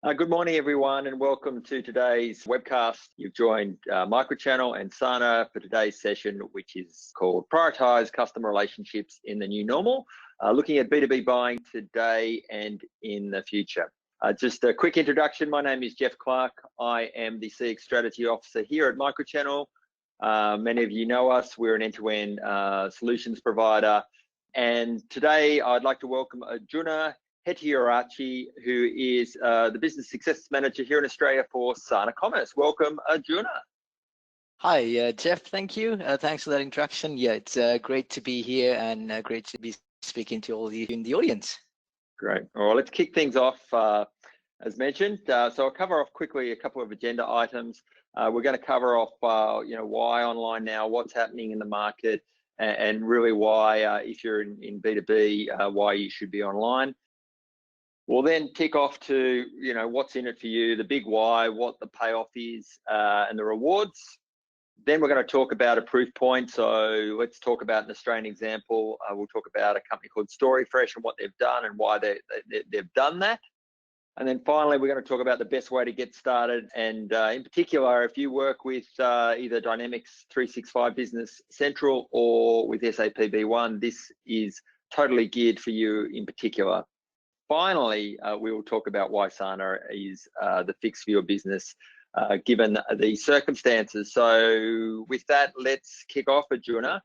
Good morning, everyone, and welcome to today's webcast. You've joined MicroChannel and Sana for today's session, which is called Prioritise Customer Relationships in the New Normal, looking at B2B buying today and in the future. Just a quick introduction. My name is Jeff Clark. I am the CX Strategy Officer here at MicroChannel. Many of you know us. We're an end-to-end solutions provider. And today I'd like to welcome Arjuna Hettiarachchi, who is the Business Success Manager here in Australia for Sana Commerce. Welcome, Arjuna. Hi, Jeff. Thank you. Thanks for that introduction. Yeah, it's great to be here and great to be speaking to all of you in the audience. Great. All right, let's kick things off. As mentioned, so I'll cover off quickly a couple of agenda items. We're going to cover off, why online now, what's happening in the market, and really why, if you're in B2B, why you should be online. We'll then kick off to, what's in it for you, the big why, what the payoff is, and the rewards. Then we're going to talk about a proof point. So let's talk about an Australian example. We'll talk about a company called StoryFresh and what they've done and why they've done that. And then finally, we're going to talk about the best way to get started. And in particular, if you work with either Dynamics 365 Business Central or with SAP B1, this is totally geared for you in particular. Finally, we will talk about why Sana is the fix for your business, given the circumstances. So with that, let's kick off, Arjuna.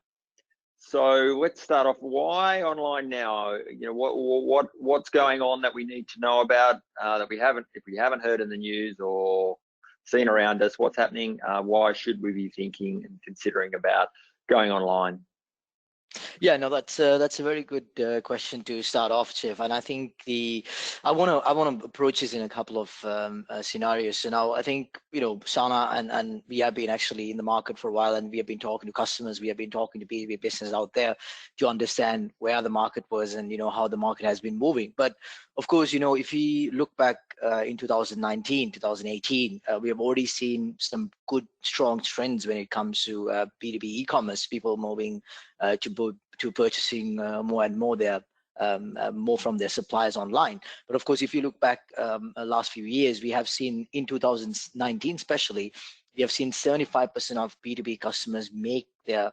So let's start off. Why online now? What's going on that we need to know about if we haven't heard in the news or seen around us? What's happening? Why should we be thinking and considering about going online? Yeah, no, that's a very good question to start off, Jeff. And I think I want to approach this in a couple of scenarios. So now I think Sana and we have been actually in the market for a while, and we have been talking to customers. We have been talking to B2B business out there to understand where the market was and how the market has been moving. But of course, if we look back in 2019, 2018, we have already seen some good, strong trends when it comes to B2B e-commerce, people moving to purchasing more and more more from their suppliers online. But of course, if you look back last few years, we have seen in 2019 especially, we have seen 75% of B2B customers make their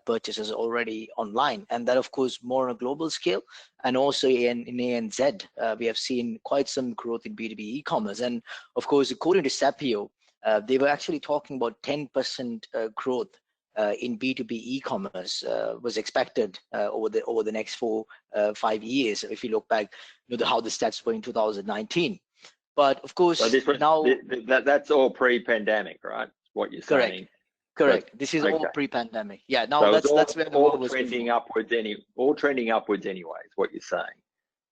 purchases already online, and that of course more on a global scale. And also in ANZ, we have seen quite some growth in B2B e-commerce. And of course, according to Sapio, they were actually talking about 10% growth in B2B e-commerce was expected over the next 4-5 years. If you look back, how the stats were in 2019. But of course, so that's all pre-pandemic, right? What you're saying? Correct. This is all pre-pandemic. Yeah. Now so that's where the world was trending upwards. All trending upwards, anyways. What you're saying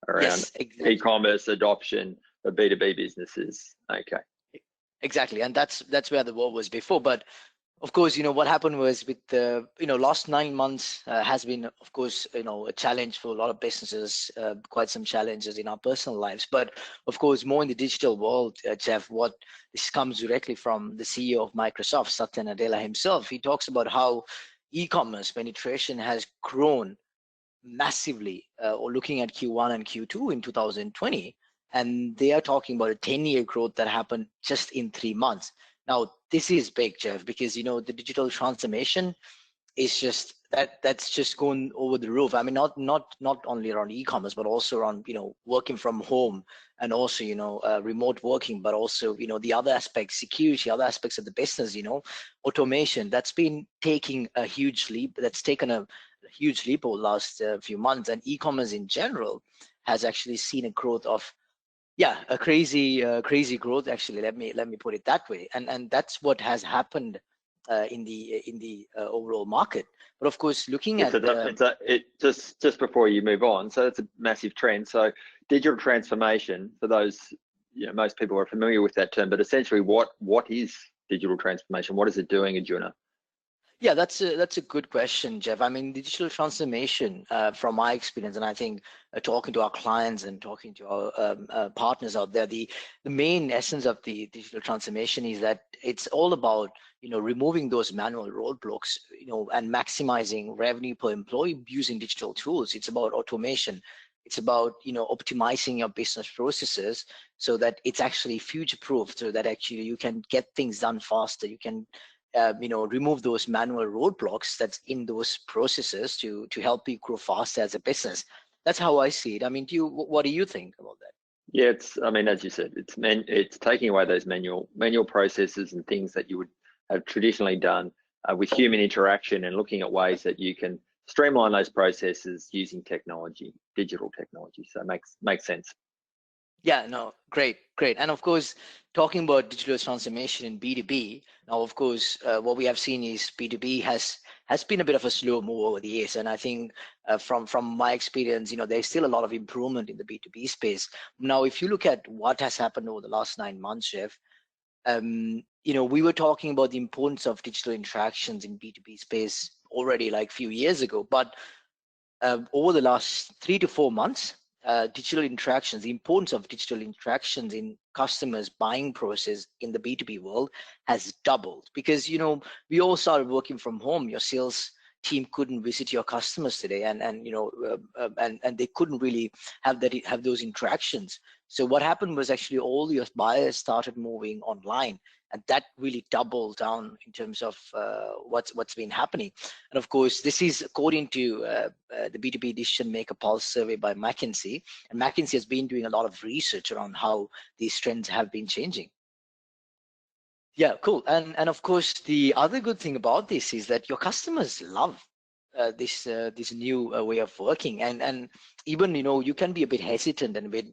around exactly. E-commerce adoption for B2B businesses. Okay. Exactly, and that's where the world was before. But of course, what happened was with the last 9 months has been, of course, a challenge for a lot of businesses, quite some challenges in our personal lives. But of course, more in the digital world, Jeff, what this comes directly from the CEO of Microsoft, Satya Nadella himself. He talks about how e-commerce penetration has grown massively, or looking at Q1 and Q2 in 2020. And they are talking about a 10-year growth that happened just in 3 months. Now, this is big, Jeff, because the digital transformation is just that's just going over the roof. I mean, not only around e-commerce, but also around working from home, and also remote working, but also the other aspects, security, other aspects of the business, automation. That's been taking a huge leap. That's taken a huge leap over the last few months, and e-commerce in general has actually seen a growth of a crazy growth. Actually, let me put it that way, and that's what has happened in the overall market. But of course, looking at just before you move on, so that's a massive trend. So digital transformation, for those, most people are familiar with that term, but essentially, what is digital transformation? What is it doing, Arjuna? Yeah, that's a good question, Jeff. I mean, digital transformation, from my experience, and I think talking to our clients and talking to our partners out there, the main essence of the digital transformation is that it's all about removing those manual roadblocks, and maximizing revenue per employee using digital tools. It's about automation. It's about, optimizing your business processes so that it's actually future-proof, so that actually you can get things done faster. You can, remove those manual roadblocks that's in those processes to help you grow faster as a business. That's how I see it. I mean, what do you think about that? Yeah, I mean, as you said, it's taking away those manual processes and things that you would have traditionally done with human interaction, and looking at ways that you can streamline those processes using technology, digital technology. So it makes sense. Yeah, no, great. And of course, talking about digital transformation in B2B, now, of course, what we have seen is B2B has been a bit of a slow move over the years. And I think from my experience, there's still a lot of improvement in the B2B space. Now, if you look at what has happened over the last 9 months, Jeff, we were talking about the importance of digital interactions in B2B space already like a few years ago, but over the last 3 to 4 months, digital interactions, the importance of digital interactions in customers' buying process in the B2B world has doubled, because we all started working from home. Your sales team couldn't visit your customers today, and they couldn't really have those interactions. So what happened was actually all your buyers started moving online, and that really doubled down in terms of what's been happening. And of course, this is according to the B2B Decision Maker Pulse survey by McKinsey. And McKinsey has been doing a lot of research around how these trends have been changing. Yeah, cool. And of course, the other good thing about this is that your customers love this new way of working. And even, you can be a bit hesitant and a bit,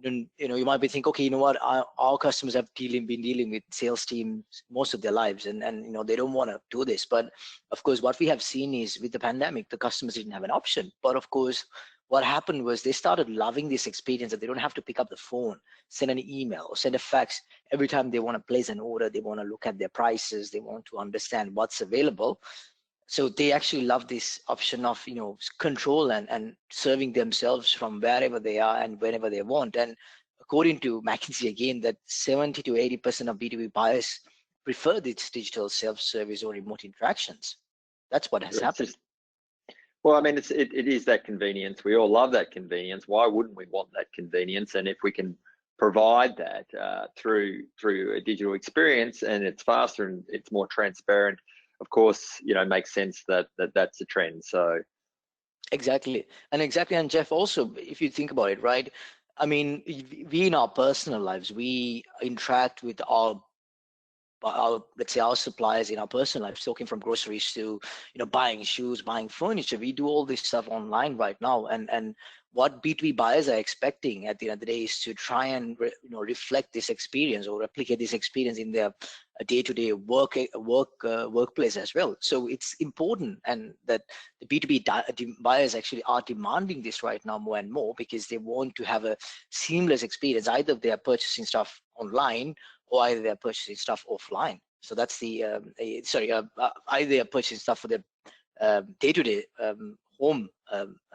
you might be thinking, okay, what, our customers have been dealing with sales teams most of their lives, and they don't want to do this. But of course, what we have seen is with the pandemic, the customers didn't have an option. But of course, what happened was they started loving this experience, that they don't have to pick up the phone, send an email, or send a fax every time they want to place an order. They want to look at their prices, they want to understand what's available. So they actually love this option of control and serving themselves from wherever they are and whenever they want. And according to McKinsey again, that 70 to 80% of B2B buyers prefer this digital self-service or remote interactions. That's what has happened. Well, I mean, it is that convenience. We all love that convenience. Why wouldn't we want that convenience? And if we can provide that through a digital experience, and it's faster and it's more transparent, of course, it makes sense that that's a trend. So exactly. And Jeff, also, if you think about it, right? I mean, we in our personal lives, we interact with our let's say our suppliers in our personal lives, talking from groceries to buying shoes, buying furniture. We do all this stuff online right now, and what B2B buyers are expecting at the end of the day is to try and reflect this experience or replicate this experience in their day-to-day workplace as well. So it's important, and that the B2B buyers actually are demanding this right now more and more, because they want to have a seamless experience. Either they are purchasing stuff online, or either they're purchasing stuff offline. So that's the either they're purchasing stuff for their day-to-day home,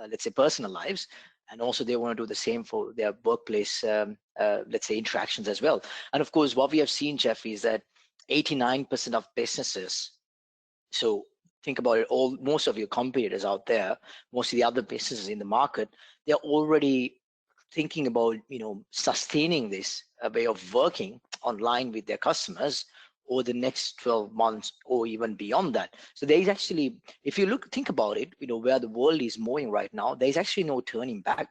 let's say personal lives, and also they want to do the same for their workplace, let's say interactions as well. And of course, what we have seen, Jeff, is that 89% of businesses, so think about it, most of your competitors out there, most of the other businesses in the market, they're already thinking about sustaining this way of working online with their customers over the next 12 months or even beyond that. So there is actually, if you think about it, where the world is moving right now, there's actually no turning back.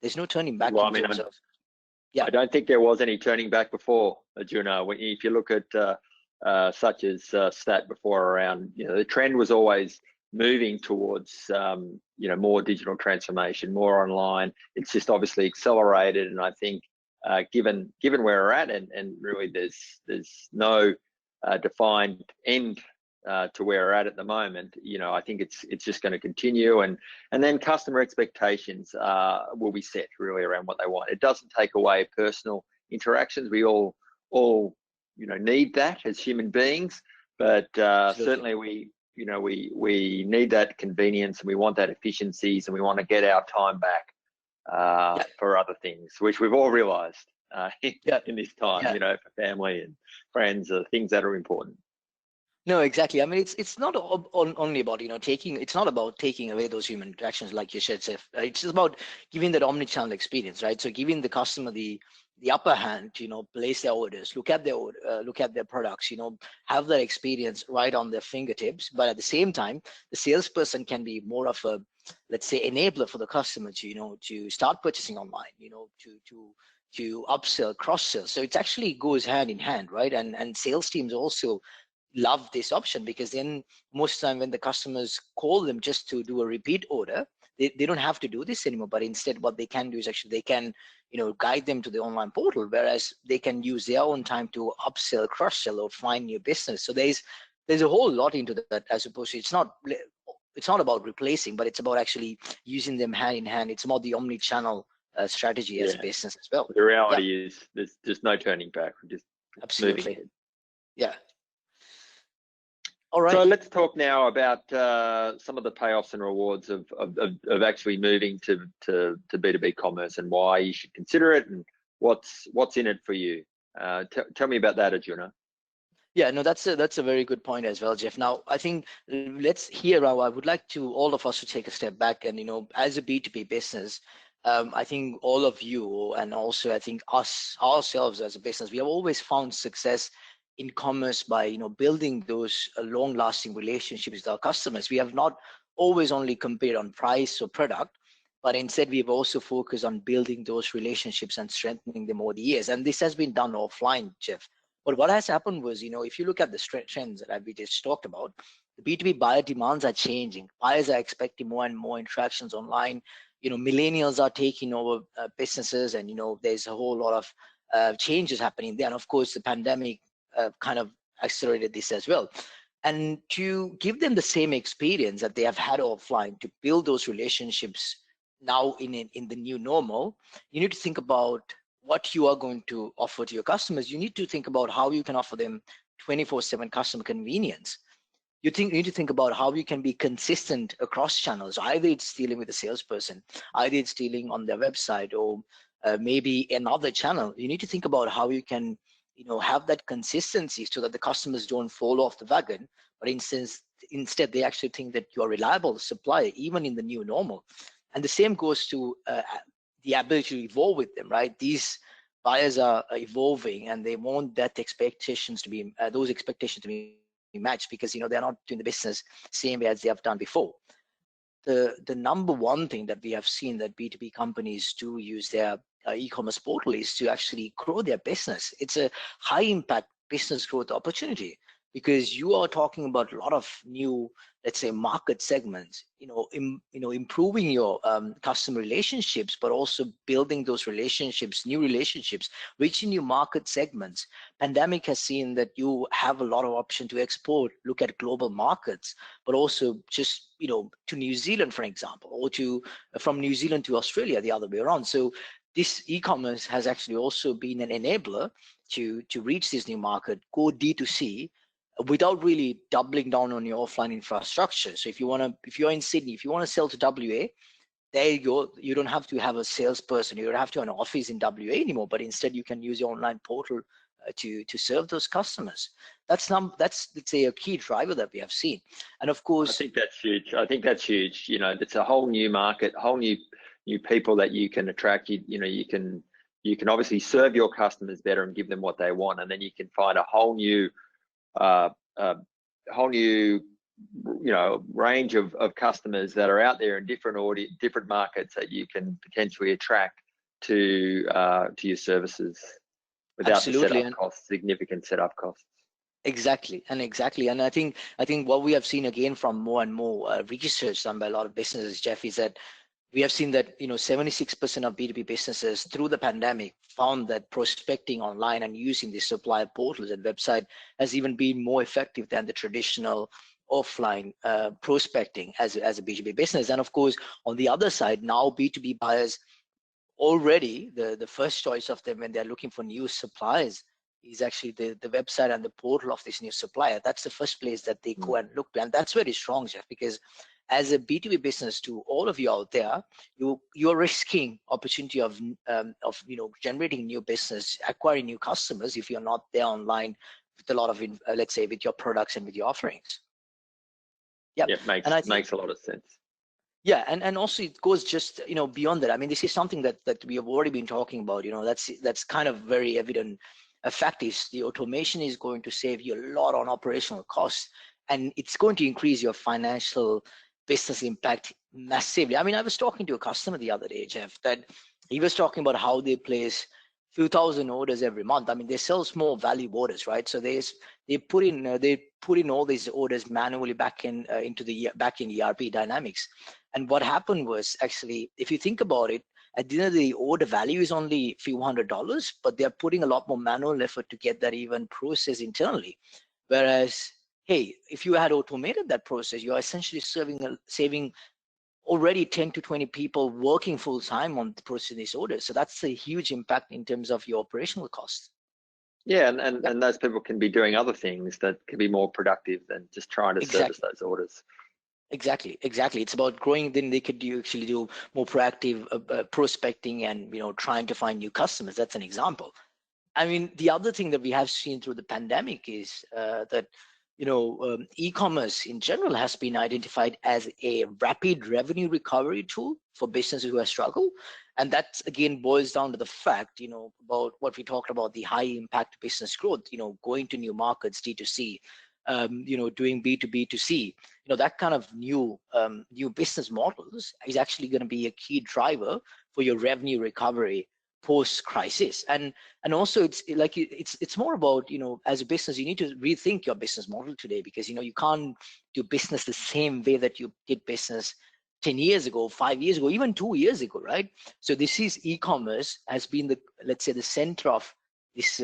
There's no turning back. Well, yeah, I don't think there was any turning back before, Arjuna. If you look at such as stat before around, the trend was always moving towards more digital transformation, more online. It's just obviously accelerated, and I think given where we're at, and really there's no defined end to where we're at the moment. I think it's just going to continue, and then customer expectations will be set really around what they want. It doesn't take away personal interactions. We all need that as human beings, but certainly we need that convenience, and we want that efficiencies, and we want to get our time back for other things, which we've all realized in this time, for family and friends, things that are important. No, exactly. I mean, it's not only about, taking, it's not about taking away those human interactions, like you said, Seth. It's just about giving that omni-channel experience, right? So giving the customer the upper hand to, place their orders, look at their order, look at their products, have that experience right on their fingertips. But at the same time, the salesperson can be more of a, let's say, enabler for the customer to, to start purchasing online, to upsell, cross sell. So it actually goes hand in hand, right? And sales teams also love this option, because then most of the time when the customers call them just to do a repeat order, they don't have to do this anymore. But instead what they can do is actually they can, guide them to the online portal, whereas they can use their own time to upsell, cross sell, or find new business. So there's a whole lot into that, as opposed to, it's not about replacing, but it's about actually using them hand in hand. It's about the omni-channel strategy as a business as well. The reality is there's just no turning back. We're just absolutely moving ahead. Yeah. All right. So let's talk now about some of the payoffs and rewards of actually moving to B2B commerce, and why you should consider it, and what's in it for you. Tell me about that, Arjuna. Yeah, no, that's a very good point as well, Jeff. Now, I think I would like to all of us to take a step back, and as a B2B business, I think all of you, and also I think ourselves as a business, we have always found success in commerce by building those long-lasting relationships with our customers. We have not always only compared on price or product, but instead we've also focused on building those relationships and strengthening them over the years. And this has been done offline, Jeff. But what has happened was, if you look at the trends that we just talked about, the B2B buyer demands are changing. Buyers are expecting more and more interactions online. Millennials are taking over businesses, and there's a whole lot of changes happening there. And of course, the pandemic kind of accelerated this as well. And to give them the same experience that they have had offline, to build those relationships now in the new normal, you need to think about what you are going to offer to your customers. You need to think about how you can offer them 24/7 customer convenience. You need to think about how you can be consistent across channels. Either it's dealing with a salesperson, either it's dealing on their website, or maybe another channel. You need to think about how you can have that consistency, so that the customers don't fall off the wagon, but instead they actually think that you're a reliable supplier, even in the new normal. And the same goes to the ability to evolve with them, right? These buyers are evolving, and they want those expectations to be matched, because they're not doing the business same way as they have done before. The number one thing that we have seen that B2B companies do use their e-commerce portal is to actually grow their business. It's a high impact business growth opportunity, because you are talking about a lot of new, let's say, market segments, improving your customer relationships, but also building those relationships, new relationships, reaching new market segments. Pandemic has seen that you have a lot of option to export, look at global markets, but also just, to New Zealand, for example, or from New Zealand to Australia, the other way around. So this e-commerce has actually also been an enabler to reach this new market, go D2C, without really doubling down on your offline infrastructure. So if you're in Sydney, if you want to sell to WA, there you go. You don't have to have a salesperson. You don't have to have an office in WA anymore, but instead you can use your online portal to serve those customers. That's let's say a key driver that we have seen. And of course, I think that's huge. It's a whole new market, whole new people that you can attract. You can obviously serve your customers better and give them what they want, and then you can find a whole new range of customers that are out there in different markets that you can potentially attract to your services without the setup costs, significant setup costs. Exactly. And I think what we have seen again from more and more research done by a lot of businesses, Jeff, is that we have seen that 76% of B2B businesses through the pandemic found that prospecting online and using the supplier portals and website has even been more effective than the traditional offline prospecting as a B2B business. And of course, on the other side, now B2B buyers already the first choice of them when they're looking for new suppliers is actually the website and the portal of this new supplier. That's the first place that they go and look to. And that's very strong, Jeff, because as a B2B business, to all of you out there, you're risking opportunity of generating new business, acquiring new customers if you're not there online with a lot of, let's say, with your products and with your offerings. Yeah, makes a lot of sense. Yeah, and also it goes just beyond that. I mean, this is something that we have already been talking about. That's kind of very evident. A fact is the automation is going to save you a lot on operational costs, and it's going to increase your financial business impact massively. I mean, I was talking to a customer the other day, Jeff, that he was talking about how they place few thousand orders every month. I mean, they sell small value orders, right? So they put in all these orders manually back into the back-end ERP Dynamics. And what happened was, actually, if you think about it, at the end of the order value is only a few $100s, but they're putting a lot more manual effort to get that even processed internally. Whereas, hey, if you had automated that process, you're essentially saving already 10 to 20 people working full time on processing these orders. So that's a huge impact in terms of your operational costs. Yeah, and those people can be doing other things that can be more productive than just trying to service those orders. Exactly. It's about growing. Then they could actually do more proactive prospecting and trying to find new customers. That's an example. I mean, the other thing that we have seen through the pandemic is that e-commerce in general has been identified as a rapid revenue recovery tool for businesses who have struggled. And that again boils down to the fact, about what we talked about, the high impact business growth, going to new markets, D2C, doing B2B2C, that kind of new business models is actually going to be a key driver for your revenue recovery post crisis. And also it's more about, as a business, you need to rethink your business model today, because you can't do business the same way that you did business 10 years ago, 5 years ago, even 2 years ago, right? So this is e-commerce has been the center of this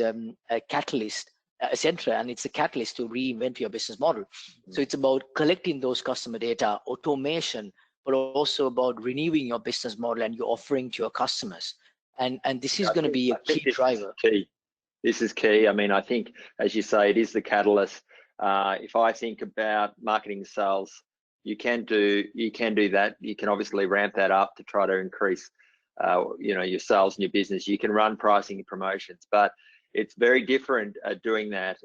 catalyst center, and it's a catalyst to reinvent your business model. So it's about collecting those customer data, automation, but also about renewing your business model and your offering to your customers. And this is going to be a key driver. This is key. I mean, I think, as you say, it is the catalyst. If I think about marketing sales, you can do that. You can obviously ramp that up to try to increase, your sales and your business. You can run pricing and promotions, but it's very different doing that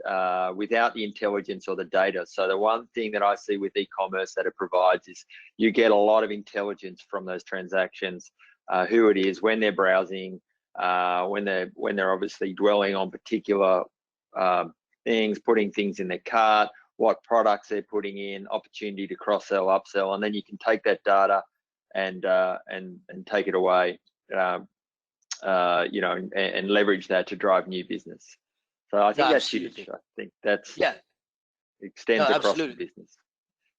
without the intelligence or the data. So the one thing that I see with e-commerce that it provides is you get a lot of intelligence from those transactions, who it is, when they're browsing, when they're obviously dwelling on particular things, putting things in their cart, what products they're putting in, opportunity to cross-sell, upsell, and then you can take that data and take it away. And leverage that to drive new business. So I think that's huge. I think that's extends across the business.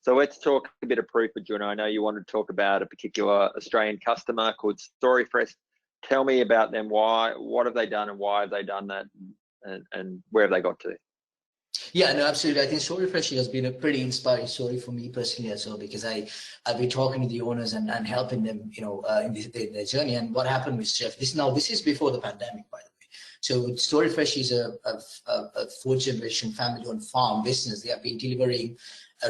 So let's talk a bit of proof, Arjuna. I know you wanted to talk about a particular Australian customer called StoryFresh. Tell me about them. What have they done, and why have they done that, and where have they got to? Yeah, no, absolutely. I think StoryFresh has been a pretty inspiring story for me personally as well, because I've been talking to the owners and helping them, in their journey. And what happened with Jeff? This is before the pandemic, by the way. So StoryFresh is a fourth-generation family-owned farm business. They have been delivering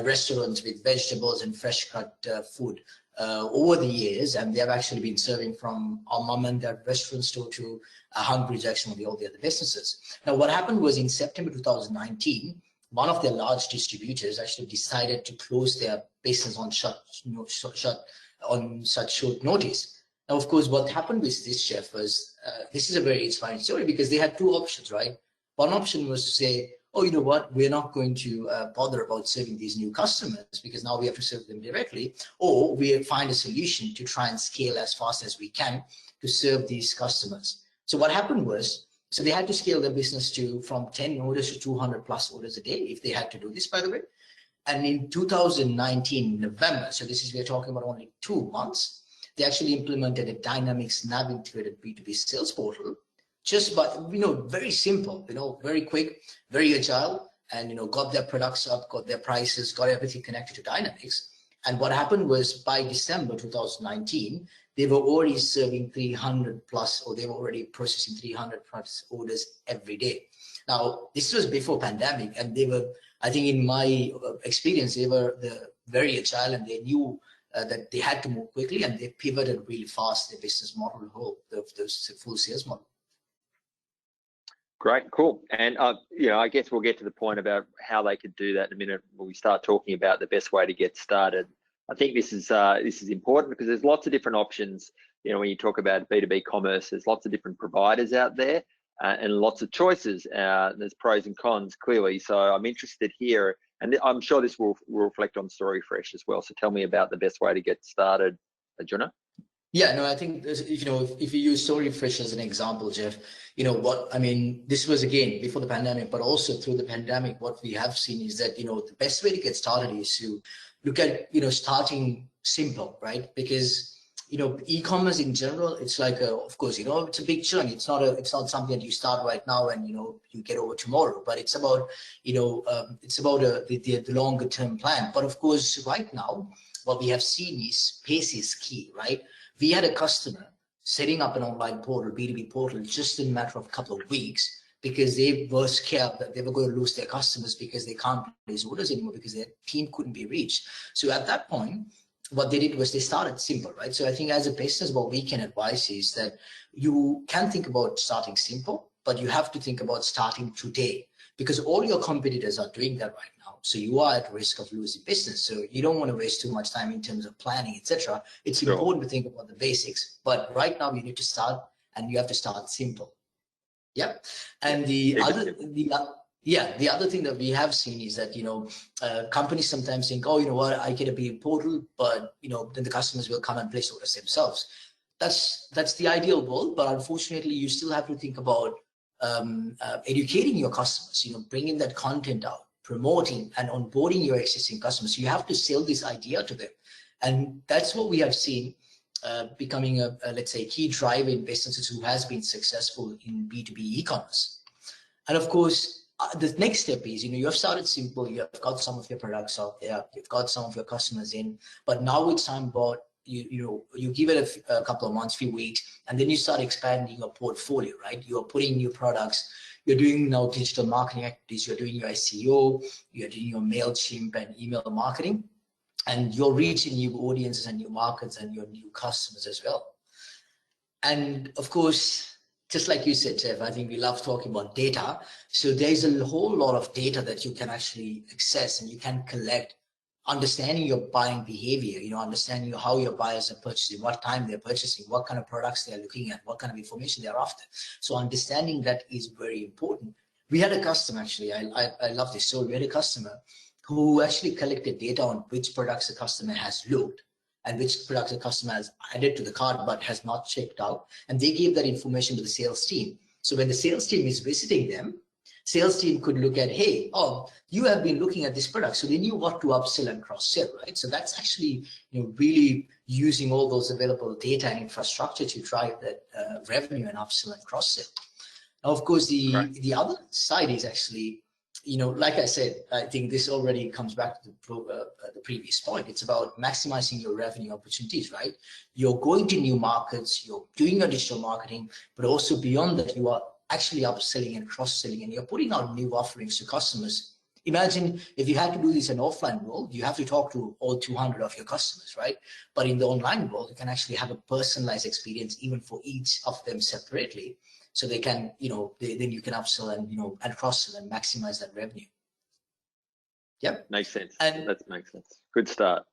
restaurants with vegetables and fresh-cut food over the years, and they have actually been serving from our mom and dad restaurant store to Hungry Jackson and all the other businesses. Now, what happened was in September 2019, one of their large distributors actually decided to close their business on such short notice. Now, of course, what happened with this chef was, this is a very inspiring story, because they had two options, right? One option was to say, oh, you know what, we're not going to bother about serving these new customers because now we have to serve them directly, or we find a solution to try and scale as fast as we can to serve these customers. So what happened was, so they had to scale their business from 10 orders to 200 plus orders a day if they had to do this, by the way. And in 2019, November, so we're talking about only 2 months, they actually implemented a Dynamics Nav integrated B2B sales portal, just by, very simple, very quick, very agile, and, got their products up, got their prices, got everything connected to Dynamics. And what happened was, by December 2019, they were already serving 300 plus, or they were already processing 300 plus orders every day. Now, this was before pandemic, and they were, I think in my experience, they were very agile, and they knew that they had to move quickly, and they pivoted really fast their business model, the full sales model. Great, cool. And you know, I guess we'll get to the point about how they could do that in a minute when we start talking about the best way to get started. I think this is important because there's lots of different options. You know, when you talk about B2B commerce, there's lots of different providers out there and lots of choices. There's pros and cons clearly. So I'm interested here, and I'm sure this will reflect on StoryFresh as well. So tell me about the best way to get started, Arjuna. Yeah, no, I think, you know, if you use StoryFresh as an example, Jeff, you know what, I mean, this was again before the pandemic, but also through the pandemic, what we have seen is that, you know, the best way to get started is to look at, you know, starting simple, right? Because, you know, e-commerce in general, it's like, of course, you know, it's a big chunk. It's not something that you start right now and, you know, you get over tomorrow, but it's about, you know, it's about the longer term plan. But of course, right now, what we have seen is pace is key, right? We had a customer setting up an online portal, B2B portal, just in a matter of a couple of weeks because they were scared that they were going to lose their customers because they can't place orders anymore because their team couldn't be reached. So at that point, what they did was they started simple, right? So I think as a business, what we can advise is that you can think about starting simple, but you have to think about starting today because all your competitors are doing that right now. So you are at risk of losing business. So you don't want to waste too much time in terms of planning, etc. It's important to think about the basics, but right now you need to start and you have to start simple. Yeah. And the other thing that we have seen is that, you know, companies sometimes think, oh, you know what, I get a B2B portal, but, you know, then the customers will come and place orders themselves. That's the ideal world, but unfortunately, you still have to think about educating your customers, you know, bringing that content out, promoting and onboarding your existing customers. You have to sell this idea to them. And that's what we have seen becoming a, let's say, key driver in businesses who has been successful in B2B e-commerce. And of course, the next step is, you know, you have started simple, you have got some of your products out there, you've got some of your customers in, but now it's time about, you give it a couple of months, few weeks, and then you start expanding your portfolio, right? You're putting new products, you're doing now digital marketing activities, you're doing your SEO, you're doing your MailChimp and email marketing, and you're reaching new audiences and new markets and your new customers as well. And of course, just like you said, Jeff, I think we love talking about data. So there's a whole lot of data that you can actually access and you can collect, understanding your buying behavior, you know, understanding how your buyers are purchasing, what time they're purchasing, what kind of products they're looking at, what kind of information they're after. So understanding that is very important. We had a customer, actually, I love this story. We had a customer who actually collected data on which products the customer has looked and which products the customer has added to the cart but has not checked out. And they gave that information to the sales team. So when the sales team is visiting them, sales team could look at, hey, oh, you have been looking at this product. So they knew what to upsell and cross-sell, right? So that's actually, you know, really using all those available data and infrastructure to drive that revenue and upsell and cross-sell. Now, of course, the other side is actually, you know, like I said, I think this already comes back to the previous point. It's about maximizing your revenue opportunities, right? You're going to new markets, you're doing your digital marketing, but also beyond that, you are actually upselling and cross-selling, and you're putting out new offerings to customers. Imagine if you had to do this in offline world, you have to talk to all 200 of your customers, right? But in the online world, you can actually have a personalized experience even for each of them separately. So they can, you know, then you can upsell and, you know, and cross-sell and maximize that revenue. Yep. Makes sense. And that makes sense. Good start.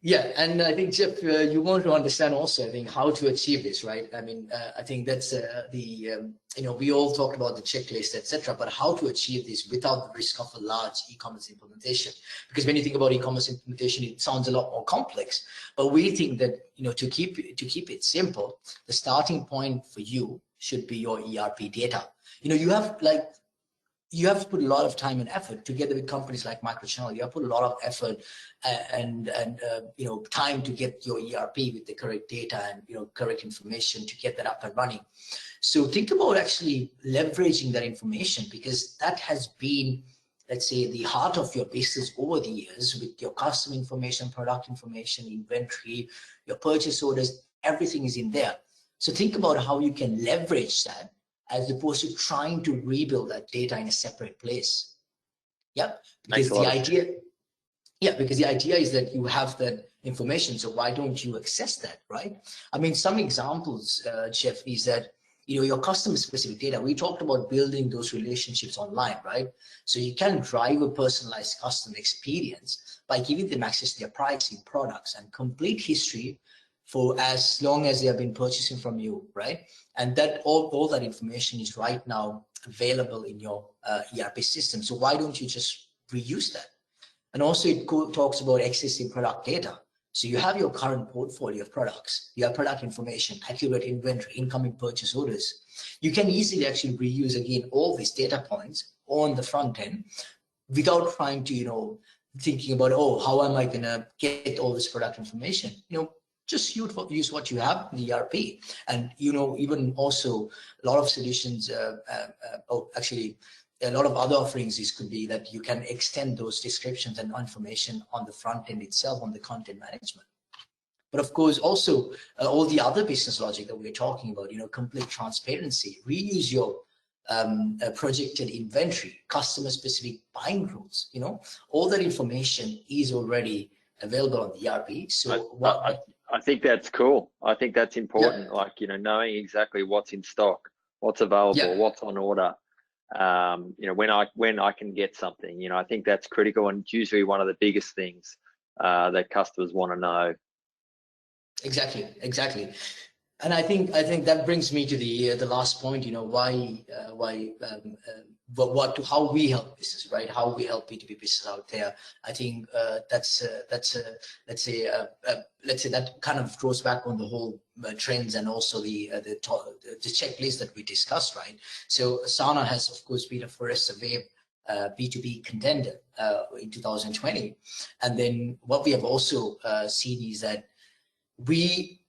Yeah, and I think, Jeff, you want to understand also, I think, how to achieve this, right? I mean, I think that's you know, we all talked about the checklist, etc., but how to achieve this without the risk of a large e-commerce implementation? Because when you think about e-commerce implementation, it sounds a lot more complex. But we think that, you know, to keep it simple, the starting point for you should be your ERP data. You know, you have to put a lot of time and effort together with companies like MicroChannel. You have to put a lot of effort and you know, time to get your ERP with the correct data and, you know, correct information to get that up and running. So think about actually leveraging that information, because that has been, let's say, the heart of your business over the years, with your customer information, product information, inventory, your purchase orders, everything is in there. So think about how you can leverage that, as opposed to trying to rebuild that data in a separate place. Yeah, because the idea is that you have that information. So why don't you access that, right? I mean, some examples, Jeff, is that, your customer specific data. We talked about building those relationships online, right? So you can drive a personalized customer experience by giving them access to their pricing, products, and complete history for as long as they have been purchasing from you, right? And that all that information is right now available in your ERP system. So why don't you just reuse that? And also it talks about existing product data. So you have your current portfolio of products, you have product information, accurate inventory, incoming purchase orders. You can easily actually reuse again all these data points on the front end without trying to, thinking about, oh, how am I gonna get all this product information? Just use what you have in the ERP. And even also a lot of solutions, actually a lot of other offerings could be that you can extend those descriptions and information on the front end itself, on the content management. But of course, also all the other business logic that we're talking about, complete transparency, reuse your projected inventory, customer specific buying rules, all that information is already available on the ERP. So I think that's cool. I think that's important. Yeah. Like, knowing exactly what's in stock, what's available, what's on order. When I can get something, I think that's critical, and it's usually one of the biggest things that customers want to know. Exactly. And I think that brings me to the last point. How we help business, right? How we help B2B business out there. I think that's let's say that kind of goes back on the whole trends and also the checklist that we discussed, right? So Sana has of course been a first wave B2B contender in 2020, and then what we have also seen is that we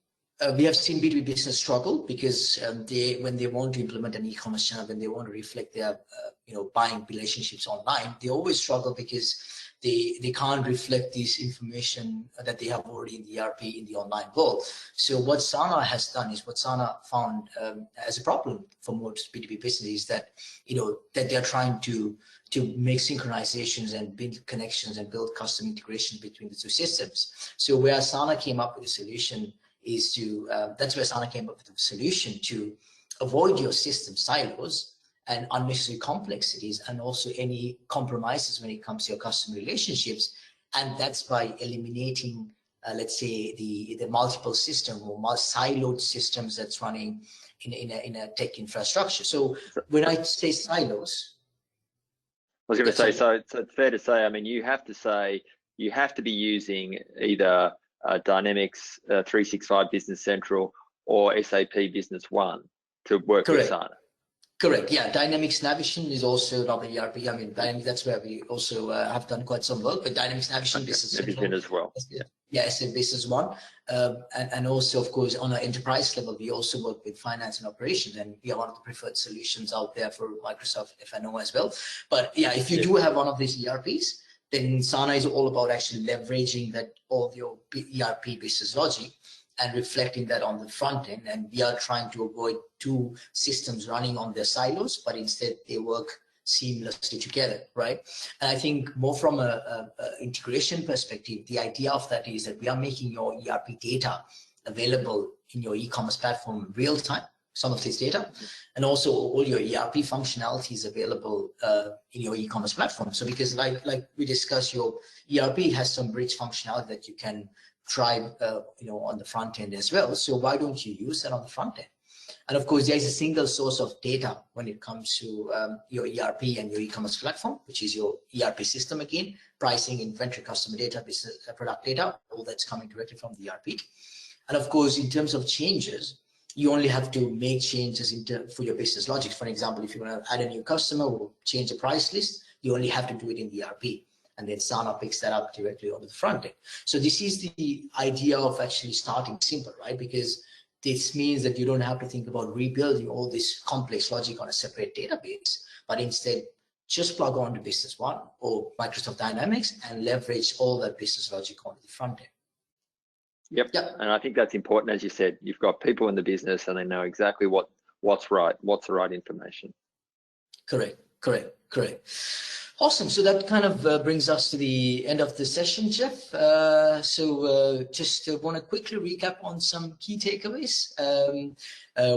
have seen B2B business struggle because when they want to implement an e-commerce channel, when they want to reflect their buying relationships online, they always struggle because they can't reflect this information that they have already in the ERP in the online world. So what Sana has done is, what Sana found as a problem for most B2B businesses, that that they're trying to make synchronizations and build connections and build custom integration between the two systems. So where Sana came up with a solution is that's where Sana came up with a solution to avoid your system silos and unnecessary complexities, and also any compromises when it comes to your customer relationships. And that's by eliminating, let's say, the multiple system or siloed systems that's running in a tech infrastructure. So when I say silos, I was going to say, so it's fair to say, I mean, you have to be using either Dynamics 365 Business Central or SAP Business One to work with Sana. Correct. Yeah, Dynamics Navision is also another ERP. I mean, that's where we also have done quite some work. But Dynamics Navision Business Central as well. Yeah, SAP Business One, and also of course on an enterprise level, we also work with finance and operations, and we are one of the preferred solutions out there for Microsoft F&O as well. But yeah, if you do have one of these ERPs, then Sana is all about actually leveraging that all of your ERP business logic and reflecting that on the front end. And we are trying to avoid two systems running on their silos, but instead they work seamlessly together, right? And I think more from a integration perspective, the idea of that is that we are making your ERP data available in your e-commerce platform real time, some of this data, and also all your ERP functionality is available in your e-commerce platform. So because like we discussed, your ERP has some rich functionality that you can try on the front end as well. So why don't you use that on the front end? And of course, there is a single source of data when it comes to your ERP and your e-commerce platform, which is your ERP system again, pricing, inventory, customer data, business product data, all that's coming directly from the ERP. And of course, in terms of changes, you only have to make changes for your business logic. For example, if you want to add a new customer or change a price list, you only have to do it in the ERP. And then Sana picks that up directly on the front end. So this is the idea of actually starting simple, right? Because this means that you don't have to think about rebuilding all this complex logic on a separate database, but instead just plug on to Business One or Microsoft Dynamics and leverage all that business logic on the front end. Yep. And I think that's important. As you said, you've got people in the business and they know exactly what's right, what's the right information. Correct. Awesome. So that kind of brings us to the end of the session, Jeff. Just want to quickly recap on some key takeaways.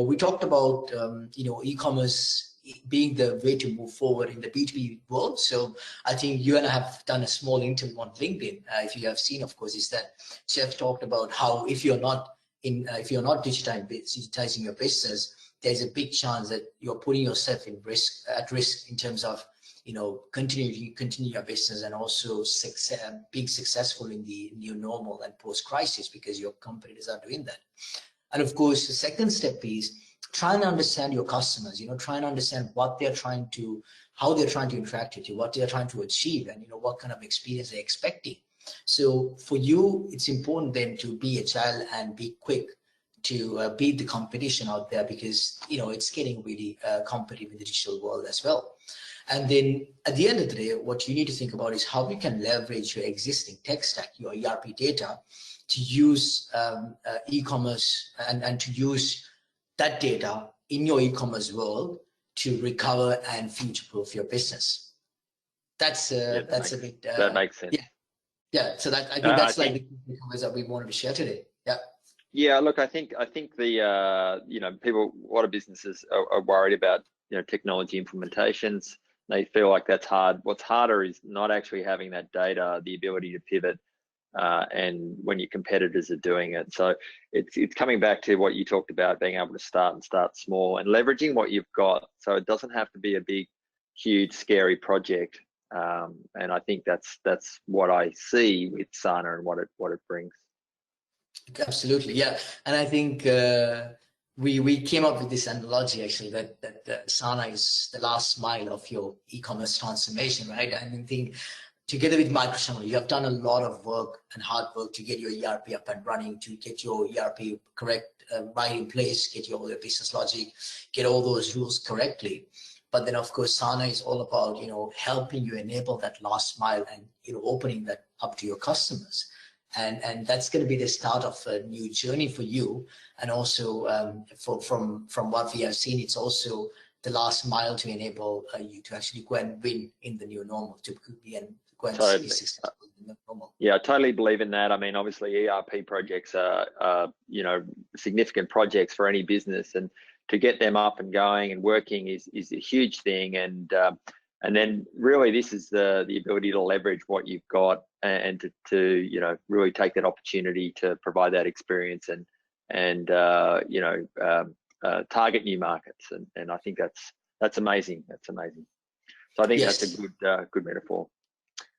We talked about e-commerce being the way to move forward in the B2B world. So I think you and I have done a small interview on LinkedIn. If you have seen, of course, is that Jeff talked about how if you're not digitizing your business, there's a big chance that you're putting yourself at risk in terms of continue your business and also being successful in the new normal and post-crisis, because your competitors are doing that. And of course, the second step is trying to understand your customers, trying to understand what they're trying to, how they're trying to interact with you, what they're trying to achieve, and what kind of experience they're expecting. So for you, it's important then to be agile and be quick to beat the competition out there, because it's getting really competitive in the digital world as well. And then at the end of the day, what you need to think about is how you can leverage your existing tech stack, your ERP data, to use e-commerce and to use that data in your e-commerce world to recover and future-proof your business. That's a bit. That makes sense. Yeah. So that I think that's like the comments that we wanted to share today. Yeah. Yeah. Look, I think the people, a lot of businesses are worried about technology implementations. They feel like that's hard. What's harder is not actually having that data, the ability to pivot, and when your competitors are doing it. So it's coming back to what you talked about, being able to start small and leveraging what you've got. So it doesn't have to be a big, huge, scary project. And I think that's what I see with Sana and what it brings. Absolutely, yeah. And I think we came up with this analogy actually that Sana is the last mile of your e-commerce transformation, right? And I think together with MicroChannel, you have done a lot of work and hard work to get your ERP up and running, to get your ERP correct, right in place, get all your business logic, get all those rules correctly. But then of course, Sana is all about, helping you enable that last mile and, opening that up to your customers. And that's going to be the start of a new journey for you. And also from what we have seen, it's also the last mile to enable you to actually go and win in the new normal, to be and go and be successful in the normal. Yeah, I totally believe in that. I mean, obviously ERP projects are significant projects for any business, and to get them up and going and working is a huge thing. And then really this is the ability to leverage what you've got and to really take that opportunity to provide that experience and target new markets. And I think that's amazing. That's amazing. So I think that's a good metaphor.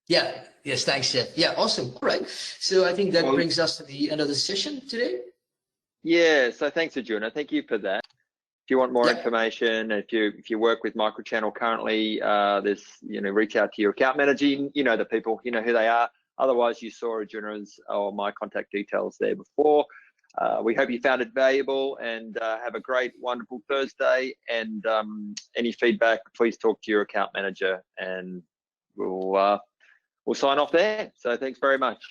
Yeah. Yes. Thanks, Jeff. Yeah. Awesome. All right. So I think that brings us to the end of the session today. Yeah. So thanks, Arjuna. Thank you for that. If you want more information, if you work with MicroChannel currently, there's reach out to your account manager. You know the people, you know who they are. Otherwise, you saw Arjuna's or my contact details there before. We hope you found it valuable, and have a great, wonderful Thursday. And any feedback, please talk to your account manager, and we'll sign off there. So thanks very much.